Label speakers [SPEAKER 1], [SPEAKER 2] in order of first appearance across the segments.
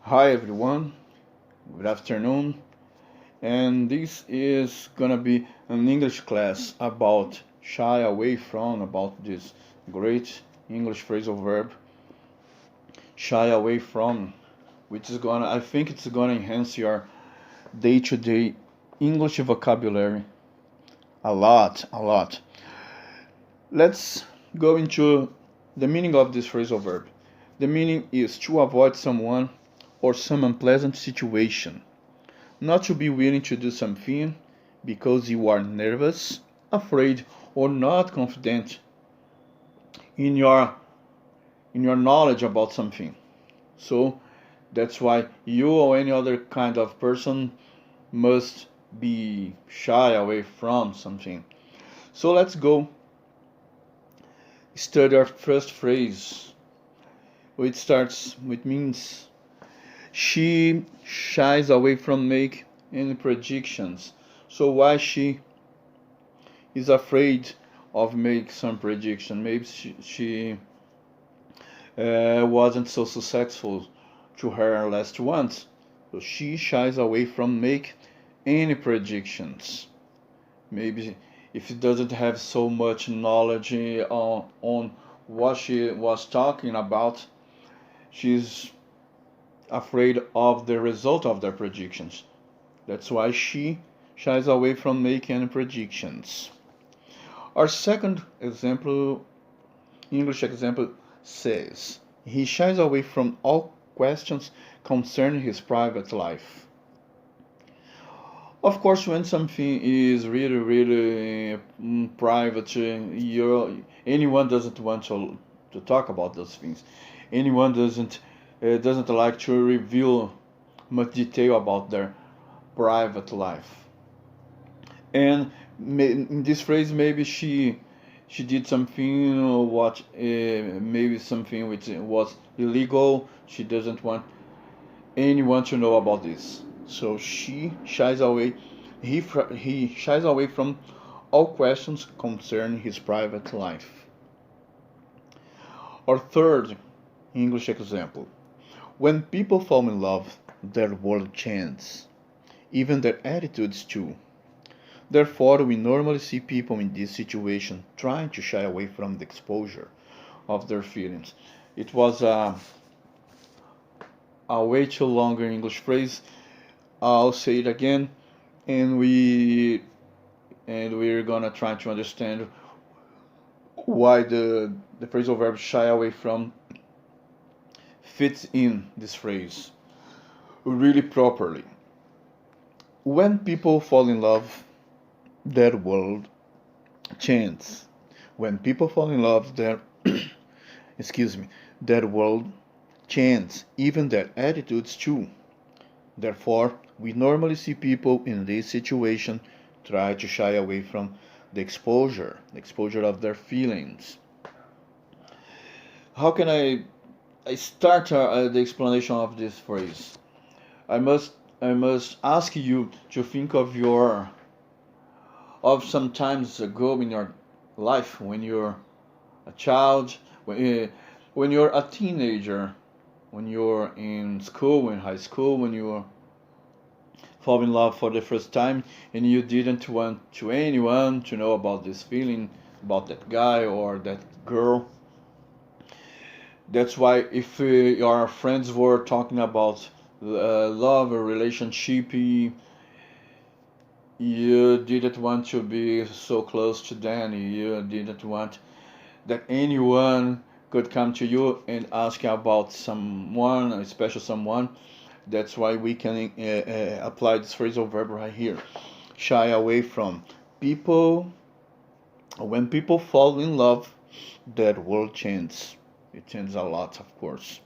[SPEAKER 1] Hi everyone, good afternoon, and this is gonna be an English class about shy away from, about this great English phrasal verb, shy away from, which is I think it's gonna enhance your day-to-day English vocabulary a lot. Let's go into the meaning of this phrasal verb. The meaning is to avoid someone or some unpleasant situation. Not to be willing to do something because you are nervous, afraid, or not confident in your knowledge about something. So that's why you or any other kind of person must be shy away from something. So let's go study our first phrase, which means she shies away from make any predictions. So why she is afraid of make some prediction? Maybe she wasn't so successful to her last ones, so she shies away from make any predictions. Maybe if she doesn't have so much knowledge on what she was talking about, she's afraid of the result of their predictions. That's why she shies away from making any predictions. Our second example, English example, says he shies away from all questions concerning his private life. Of course, when something is really private, anyone doesn't want to talk about those things. Anyone doesn't like to reveal much detail about their private life. And in this phrase, maybe she did something what maybe something which was illegal. She doesn't want anyone to know about this, so she shies away. He shies away from all questions concerning his private life. Our third English example: when people fall in love, their world changes, even their attitudes too. Therefore, we normally see people in this situation trying to shy away from the exposure of their feelings. It was a way too long English phrase. I'll say it again, and we're gonna try to understand why the phrasal verb shy away from fits in this phrase really properly. When people fall in love, their world changes. When people fall in love, their excuse me, their world changes, even their attitudes too. Therefore, we normally see people in this situation try to shy away from the exposure of their feelings. How can I start the explanation of this phrase? I must I must ask you to think of some times ago in your life when you're a child, when you're a teenager, when you're in school, in high school, when you fall in love for the first time and you didn't want to anyone to know about this feeling, about that guy or that girl. That's why if your friends were talking about love or relationship, you didn't want to be so close to them. You didn't want that anyone could come to you and ask you about someone, a special someone. That's why we can apply this phrasal verb right here. Shy away from people. When people fall in love, that world changes. It changes a lot, of course.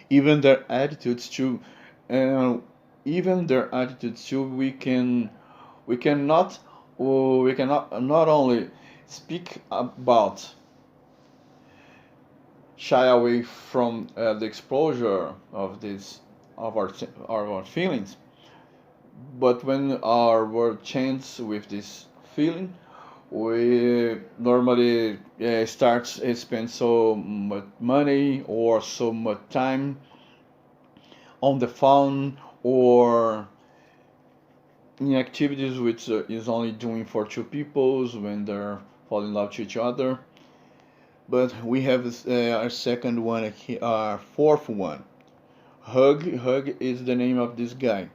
[SPEAKER 1] Even their attitudes too. Uh, Even their attitudes too. We cannot we cannot not only speak about shy away from the exposure of this of our feelings, but when our world changes with this feeling, we normally start spend so much money or so much time on the phone or in activities which is only doing for two peoples when they're falling in love to each other. But we have our second one, our fourth one. Hug. Hug is the name of this guy.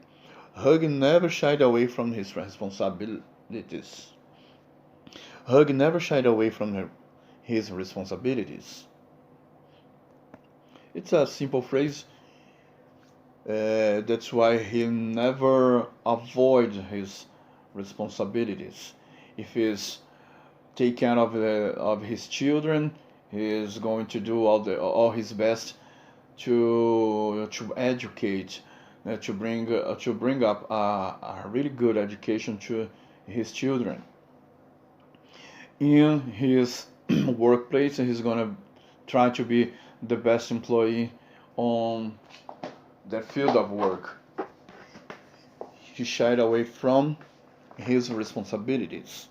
[SPEAKER 1] Hug never shied away from his responsibilities. Hug never shied away from his responsibilities. It's a simple phrase. That's why he never avoid his responsibilities. If he's take care of his children, he is going to do all his best to educate, to bring up a really good education to his children. In his workplace, he's gonna try to be the best employee on the field of work. He shied away from his responsibilities.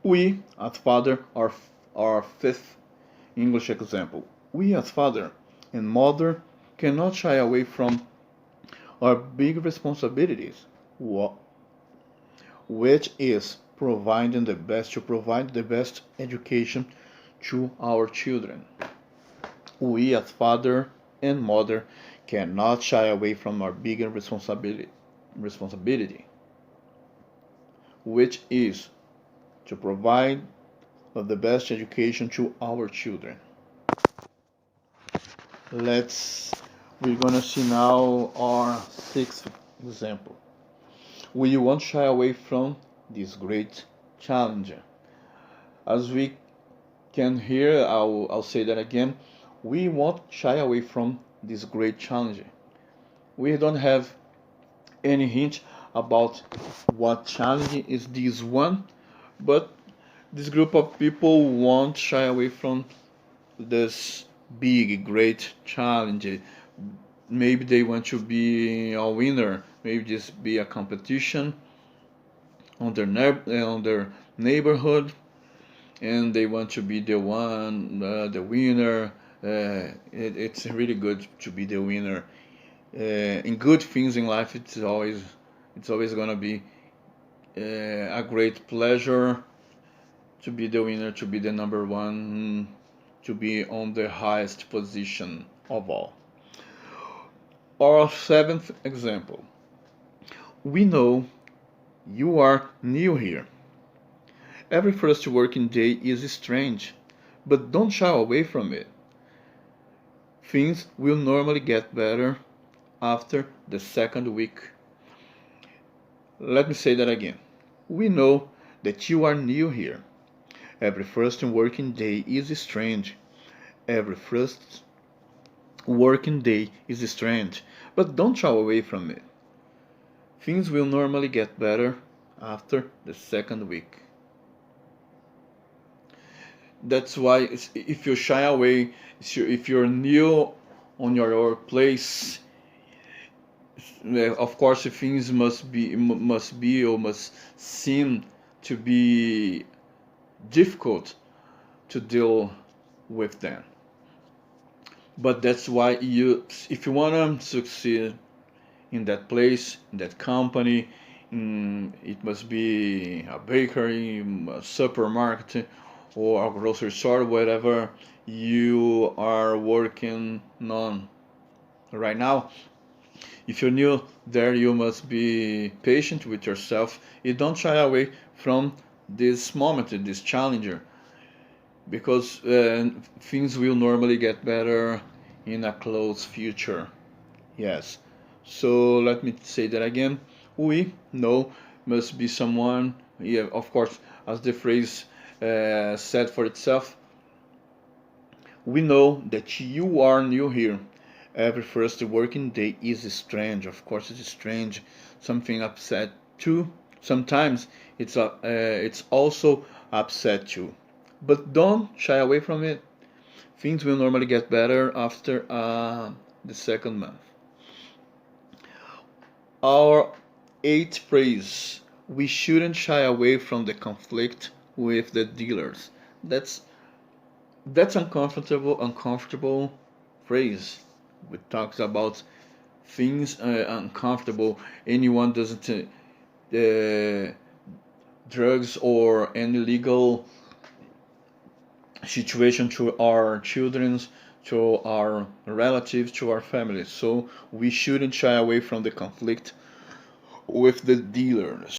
[SPEAKER 1] We, as father, are our fifth English example. We, as father and mother, cannot shy away from our big responsibilities, which is to provide the best education to our children. We, as father and mother, cannot shy away from our bigger responsibility, which is to provide the best education to our children. We're gonna see now our sixth example. We won't shy away from this great challenge. As we can hear, I'll say that again. We won't shy away from this great challenge. We don't have any hint about what challenge is this one, but this group of people won't shy away from this big, great challenge. Maybe they want to be a winner. Maybe just be a competition on their neighborhood, and they want to be the one, the winner. It's really good to be the winner. In good things in life, it's always gonna be a great pleasure to be the winner, to be the number one, to be on the highest position of all. Our seventh example. We know you are new here. Every first working day is strange, but don't shy away from it. Things will normally get better after the second week. Let me say that again. We know that you are new here. Every first working day is strange. Every first working day is strange, but don't shy away from it. Things will normally get better after the second week. That's why if you shy away, if you're new on your workplace, of course things must seem to be difficult to deal with them. But that's why if you wanna succeed in that place, in that company, it must be a bakery, a supermarket, or a grocery store, whatever you are working on right now. If you're new there, you must be patient with yourself. You don't shy away from this moment, this challenger, because things will normally get better in a close future. Yes. So let me say that again. We know must be someone, yeah, of course, as the phrase said for itself. We know that you are new here. Every first working day is strange. Of course, it's strange. Something upset too. Sometimes it's also upset too. But don't shy away from it. Things will normally get better after the second month. Our eighth phrase: we shouldn't shy away from the conflict with the dealers. That's uncomfortable phrase. We talked about things uncomfortable. Anyone doesn't drugs or any legal situation to our children, to our relatives, to our families. So we shouldn't shy away from the conflict with the dealers.